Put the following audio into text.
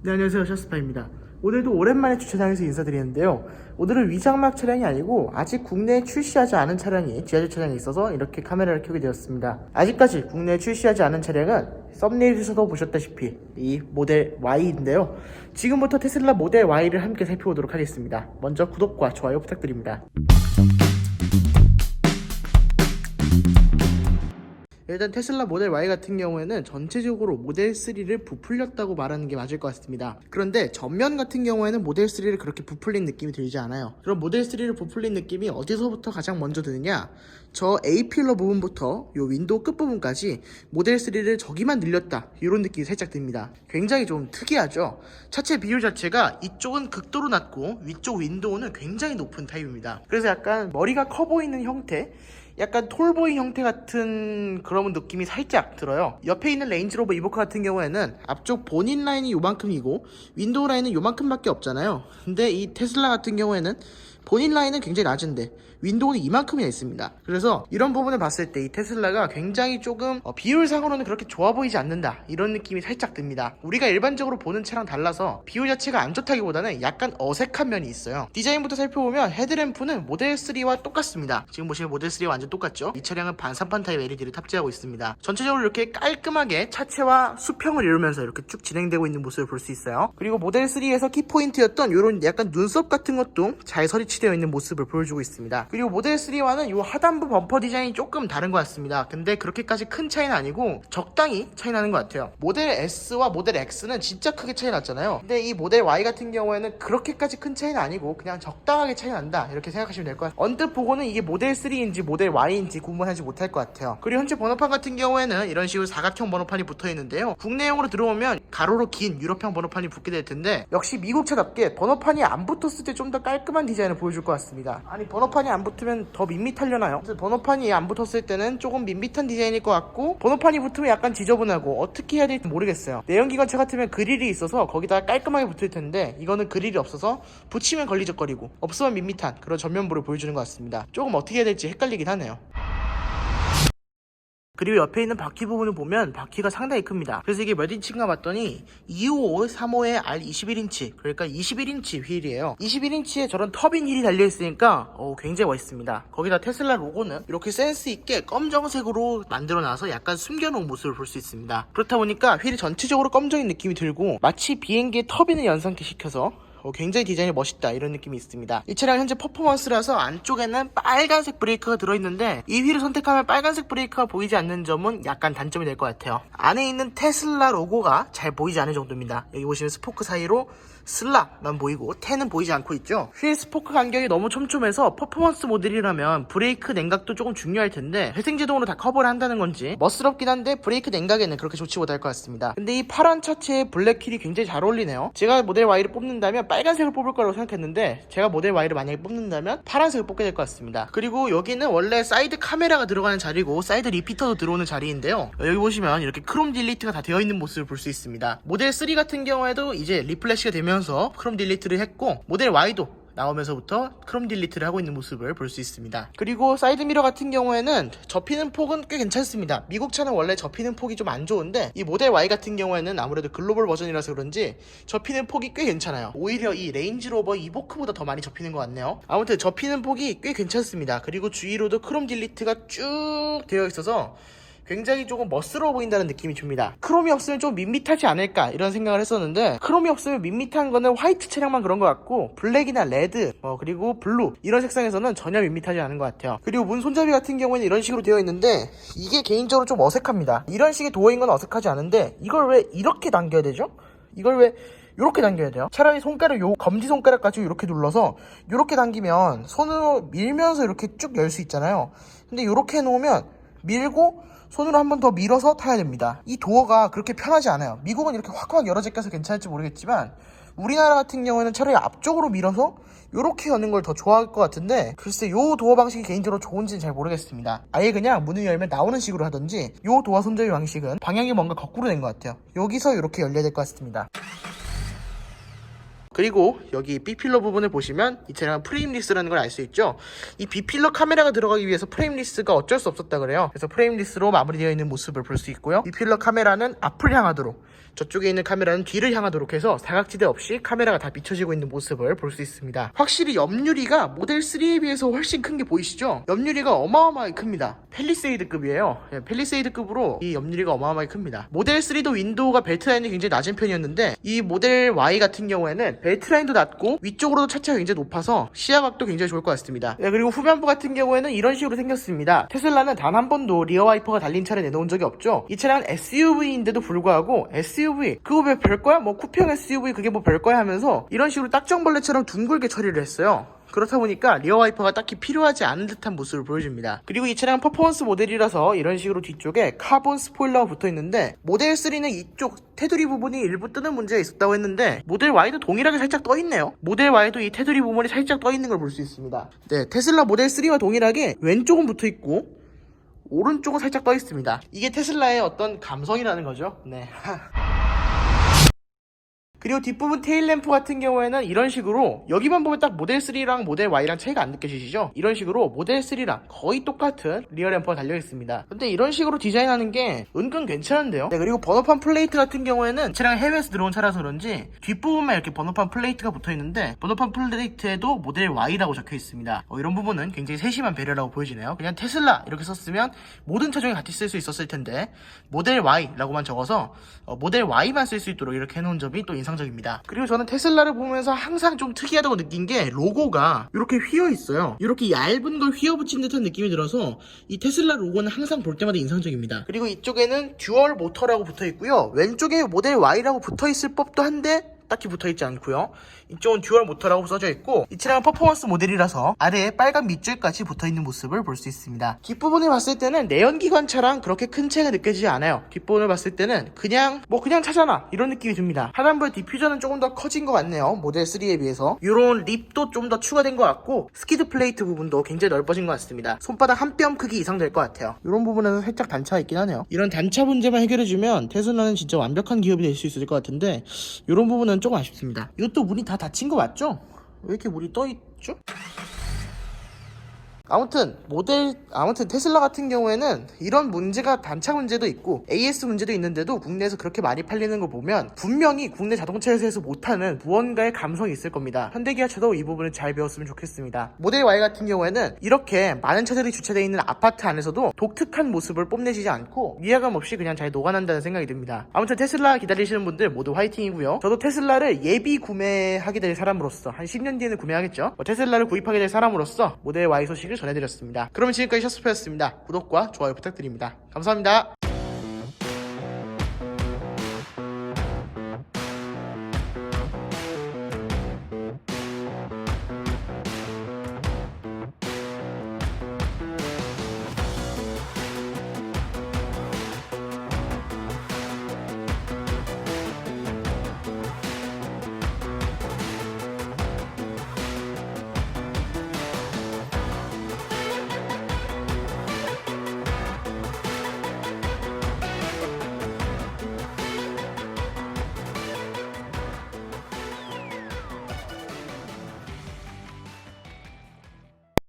네, 안녕하세요. 셔스파입니다. 오늘도 오랜만에 주차장에서 인사드리는데요. 오늘은 위장막 차량이 아니고 아직 국내에 출시하지 않은 차량이 지하철 차량에 있어서 이렇게 카메라를 켜게 되었습니다. 아직까지 국내에 출시하지 않은 차량은 썸네일에서도 보셨다시피 이 모델 Y인데요. 지금부터 테슬라 모델 Y를 함께 살펴보도록 하겠습니다. 먼저 구독과 좋아요 부탁드립니다. 일단 테슬라 모델 Y 같은 경우에는 전체적으로 모델 3를 부풀렸다고 말하는 게 맞을 것 같습니다. 그런데 전면 같은 경우에는 모델 3를 그렇게 부풀린 느낌이 들지 않아요. 그럼 모델 3를 부풀린 느낌이 어디서부터 가장 먼저 드느냐? 저 A필러 부분부터 요 윈도우 끝부분까지 모델 3를 저기만 늘렸다, 이런 느낌이 살짝 듭니다. 굉장히 좀 특이하죠? 차체 비율 자체가 이쪽은 극도로 낮고 위쪽 윈도우는 굉장히 높은 타입입니다. 그래서 약간 머리가 커 보이는 형태, 약간 톨보이 형태 같은 그런 느낌이 살짝 들어요. 옆에 있는 레인지로버 이보카 같은 경우에는 앞쪽 본인 라인이 요만큼이고 윈도우 라인은 요만큼밖에 없잖아요. 근데 이 테슬라 같은 경우에는 본인 라인은 굉장히 낮은데 윈도우는 이만큼이나 있습니다. 그래서 이런 부분을 봤을 때 이 테슬라가 굉장히 조금 비율상으로는 그렇게 좋아 보이지 않는다, 이런 느낌이 살짝 듭니다. 우리가 일반적으로 보는 차랑 달라서 비율 자체가 안 좋다기보다는 약간 어색한 면이 있어요. 디자인부터 살펴보면 헤드램프는 모델 3와 똑같습니다. 지금 보시면 모델 3와 완전 똑같죠. 이 차량은 반사판 타입 LED를 탑재하고 있습니다. 전체적으로 이렇게 깔끔하게 차체와 수평을 이루면서 이렇게 쭉 진행되고 있는 모습을 볼 수 있어요. 그리고 모델 3에서 키포인트였던 이런 약간 눈썹 같은 것도 잘 설치되어 있는 모습을 보여주고 있습니다. 그리고 모델 3와는 이 하단부 범퍼 디자인이 조금 다른 것 같습니다. 근데 그렇게까지 큰 차이는 아니고 적당히 차이 나는 것 같아요. 모델 S와 모델 X는 진짜 크게 차이 났잖아요. 근데 이 모델 Y 같은 경우에는 그렇게까지 큰 차이는 아니고 그냥 적당하게 차이 난다, 이렇게 생각하시면 될 것 같아요. 언뜻 보고는 이게 모델 3인지 모델 Y인지 구분하지 못할 것 같아요. 그리고 현재 번호판 같은 경우에는 이런 식으로 사각형 번호판이 붙어 있는데요. 국내용으로 들어오면 가로로 긴 유럽형 번호판이 붙게 될 텐데, 역시 미국차답게 번호판이 안 붙었을 때 좀 더 깔끔한 디자인을 보여줄 것 같습니다. 아니, 번호판이 안 붙으면 더 밋밋하려나요? 그래서 번호판이 안 붙었을 때는 조금 밋밋한 디자인일 것 같고, 번호판이 붙으면 약간 지저분하고 어떻게 해야 될지 모르겠어요. 내연기관차 같으면 그릴이 있어서 거기다 깔끔하게 붙을 텐데 이거는 그릴이 없어서 붙이면 걸리적거리고 없으면 밋밋한 그런 전면부를 보여주는 것 같습니다. 조금 어떻게 해야 될지 헷갈리긴 하네요. 그리고 옆에 있는 바퀴 부분을 보면 바퀴가 상당히 큽니다. 그래서 이게 몇 인치인가 봤더니 255, 35에 R21인치, 그러니까 21인치 휠이에요. 21인치에 저런 터빈 휠이 달려있으니까 굉장히 멋있습니다. 거기다 테슬라 로고는 이렇게 센스 있게 검정색으로 만들어놔서 약간 숨겨놓은 모습을 볼 수 있습니다. 그렇다 보니까 휠이 전체적으로 검정인 느낌이 들고 마치 비행기의 터빈을 연상케 시켜서 굉장히 디자인이 멋있다, 이런 느낌이 있습니다. 이 차량 현재 퍼포먼스라서 안쪽에는 빨간색 브레이크가 들어있는데 이 휠을 선택하면 빨간색 브레이크가 보이지 않는 점은 약간 단점이 될 것 같아요. 안에 있는 테슬라 로고가 잘 보이지 않을 정도입니다. 여기 보시면 스포크 사이로 슬라만 보이고 텐은 보이지 않고 있죠. 휠 스포크 간격이 너무 촘촘해서 퍼포먼스 모델이라면 브레이크 냉각도 조금 중요할 텐데 회생제동으로 다 커버를 한다는 건지 멋스럽긴 한데 브레이크 냉각에는 그렇게 좋지 못할 것 같습니다. 근데 이 파란 차체에 블랙 휠이 굉장히 잘 어울리네요. 제가 모델 Y를 뽑는다면 빨간색을 뽑을 거라고 생각했는데 제가 모델 Y를 만약에 뽑는다면 파란색을 뽑게 될 것 같습니다. 그리고 여기는 원래 사이드 카메라가 들어가는 자리고 사이드 리피터도 들어오는 자리인데요. 여기 보시면 이렇게 크롬 딜리트가 다 되어 있는 모습을 볼 수 있습니다. 모델 3 같은 경우에도 이제 리플래시가 되면서 크롬 딜리트를 했고, 모델 Y도 나오면서부터 크롬 딜리트를 하고 있는 모습을 볼 수 있습니다. 그리고 사이드 미러 같은 경우에는 접히는 폭은 꽤 괜찮습니다. 미국 차는 원래 접히는 폭이 좀 안 좋은데 이 모델 Y 같은 경우에는 아무래도 글로벌 버전이라서 그런지 접히는 폭이 꽤 괜찮아요. 오히려 이 레인지로버 이보크보다 더 많이 접히는 것 같네요. 아무튼 접히는 폭이 꽤 괜찮습니다. 그리고 주위로도 크롬 딜리트가 쭉 되어 있어서 굉장히 조금 멋스러워 보인다는 느낌이 듭니다. 크롬이 없으면 좀 밋밋하지 않을까, 이런 생각을 했었는데 크롬이 없으면 밋밋한 거는 화이트 차량만 그런 것 같고 블랙이나 레드 그리고 블루 이런 색상에서는 전혀 밋밋하지 않은 것 같아요. 그리고 문 손잡이 같은 경우에는 이런 식으로 되어 있는데 이게 개인적으로 좀 어색합니다. 이런 식의 도어인 건 어색하지 않은데 이걸 왜 이렇게 당겨야 되죠? 이걸 왜 이렇게 당겨야 돼요? 차라리 손가락, 요 검지손가락 가지고 이렇게 눌러서 이렇게 당기면 손으로 밀면서 이렇게 쭉 열 수 있잖아요. 근데 이렇게 해놓으면 밀고 손으로 한 번 더 밀어서 타야 됩니다. 이 도어가 그렇게 편하지 않아요. 미국은 이렇게 확확 열어 제껴서 괜찮을지 모르겠지만 우리나라 같은 경우에는 차라리 앞쪽으로 밀어서 이렇게 여는 걸 더 좋아할 것 같은데 글쎄 요 도어 방식이 개인적으로 좋은지는 잘 모르겠습니다. 아예 그냥 문을 열면 나오는 식으로 하던지 요 도어 손잡이 방식은 방향이 뭔가 거꾸로 된 것 같아요. 여기서 이렇게 열려야 될 것 같습니다. 그리고 여기 B필러 부분을 보시면 이 차량은 프레임리스라는 걸 알 수 있죠. 이 B필러 카메라가 들어가기 위해서 프레임리스가 어쩔 수 없었다 그래요. 그래서 프레임리스로 마무리되어 있는 모습을 볼 수 있고요. B필러 카메라는 앞을 향하도록 저쪽에 있는 카메라는 뒤를 향하도록 해서 사각지대 없이 카메라가 다 비춰지고 있는 모습을 볼 수 있습니다. 확실히 옆유리가 모델 3에 비해서 훨씬 큰 게 보이시죠? 옆유리가 어마어마하게 큽니다. 펠리세이드급이에요. 펠리세이드급으로 이 옆유리가 어마어마하게 큽니다. 모델 3도 윈도우가 벨트라인이 굉장히 낮은 편이었는데 이 모델 Y 같은 경우에는 벨트라인도 낮고 위쪽으로도 차체가 굉장히 높아서 시야각도 굉장히 좋을 것 같습니다. 그리고 후면부 같은 경우에는 이런 식으로 생겼습니다. 테슬라는 단 한 번도 리어 와이퍼가 달린 차를 내놓은 적이 없죠. 이 차량은 SUV인데도 불구하고 SUV 그거 왜 별거야? 뭐 쿠평 SUV 그게 뭐 별거야 하면서 이런 식으로 딱정벌레처럼 둥글게 처리를 했어요. 그렇다 보니까 리어 와이퍼가 딱히 필요하지 않은 듯한 모습을 보여줍니다. 그리고 이 차량은 퍼포먼스 모델이라서 이런 식으로 뒤쪽에 카본 스포일러가 붙어있는데 모델 3는 이쪽 테두리 부분이 일부 뜨는 문제가 있었다고 했는데 모델 Y도 동일하게 살짝 떠있네요. 모델 Y도 이 테두리 부분이 살짝 떠있는 걸 볼 수 있습니다. 네, 테슬라 모델 3와 동일하게 왼쪽은 붙어있고 오른쪽은 살짝 떠있습니다. 이게 테슬라의 어떤 감성이라는 거죠. 네. 그리고 뒷부분 테일램프 같은 경우에는 이런 식으로 여기만 보면 딱 모델 3랑 모델 Y랑 차이가 안 느껴지시죠? 이런 식으로 모델 3랑 거의 똑같은 리어 램프가 달려있습니다. 근데 이런 식으로 디자인하는 게 은근 괜찮은데요? 네, 그리고 번호판 플레이트 같은 경우에는 차량 해외에서 들어온 차라서 그런지 뒷부분만 이렇게 번호판 플레이트가 붙어있는데 번호판 플레이트에도 모델 Y라고 적혀있습니다. 이런 부분은 굉장히 세심한 배려라고 보여지네요. 그냥 테슬라 이렇게 썼으면 모든 차종에 같이 쓸 수 있었을 텐데 모델 Y라고만 적어서 모델 Y만 쓸 수 있도록 이렇게 해놓은 점이 또 인상적입니다. 그리고 저는 테슬라를 보면서 항상 좀 특이하다고 느낀 게 로고가 이렇게 휘어 있어요. 이렇게 얇은 걸 휘어 붙인 듯한 느낌이 들어서 이 테슬라 로고는 항상 볼 때마다 인상적입니다. 그리고 이쪽에는 듀얼 모터라고 붙어 있고요. 왼쪽에 모델 Y라고 붙어 있을 법도 한데 딱히 붙어있지 않고요. 이쪽은 듀얼 모터라고 써져 있고 이 차량은 퍼포먼스 모델이라서 아래에 빨간 밑줄까지 붙어있는 모습을 볼 수 있습니다. 뒷부분을 봤을 때는 내연기관차랑 그렇게 큰 차이가 느껴지지 않아요. 뒷부분을 봤을 때는 그냥 차잖아 이런 느낌이 듭니다. 하단부의 디퓨저는 조금 더 커진 것 같네요. 모델 3에 비해서 이런 립도 좀 더 추가된 것 같고 스키드 플레이트 부분도 굉장히 넓어진 것 같습니다. 손바닥 한 뼘 크기 이상 될 것 같아요. 이런 부분에는 살짝 단차가 있긴 하네요. 이런 단차 문제만 해결해주면 테슬라는 진짜 완벽한 기업이 될 수 있을 것 같은데 이런 부분은 조금 아쉽습니다. 이것도 문이 다 닫힌 거 맞죠? 왜 이렇게 문이 떠있죠? 아무튼 테슬라 같은 경우에는 이런 문제가 단차 문제도 있고 AS 문제도 있는데도 국내에서 그렇게 많이 팔리는 거 보면 분명히 국내 자동차 회사에서 못하는 무언가의 감성이 있을 겁니다. 현대기아차도 이 부분을 잘 배웠으면 좋겠습니다. 모델 Y 같은 경우에는 이렇게 많은 차들이 주차되어 있는 아파트 안에서도 독특한 모습을 뽐내지지 않고 위화감 없이 그냥 잘 녹아난다는 생각이 듭니다. 아무튼 테슬라 기다리시는 분들 모두 화이팅이고요. 저도 테슬라를 예비 구매하게 될 사람으로서 한 10년 뒤에는 구매하겠죠. 테슬라를 구입하게 될 사람으로서 모델 Y 소식을 전해드렸습니다. 그럼 지금까지 셔스퍼였습니다. 구독과 좋아요 부탁드립니다. 감사합니다.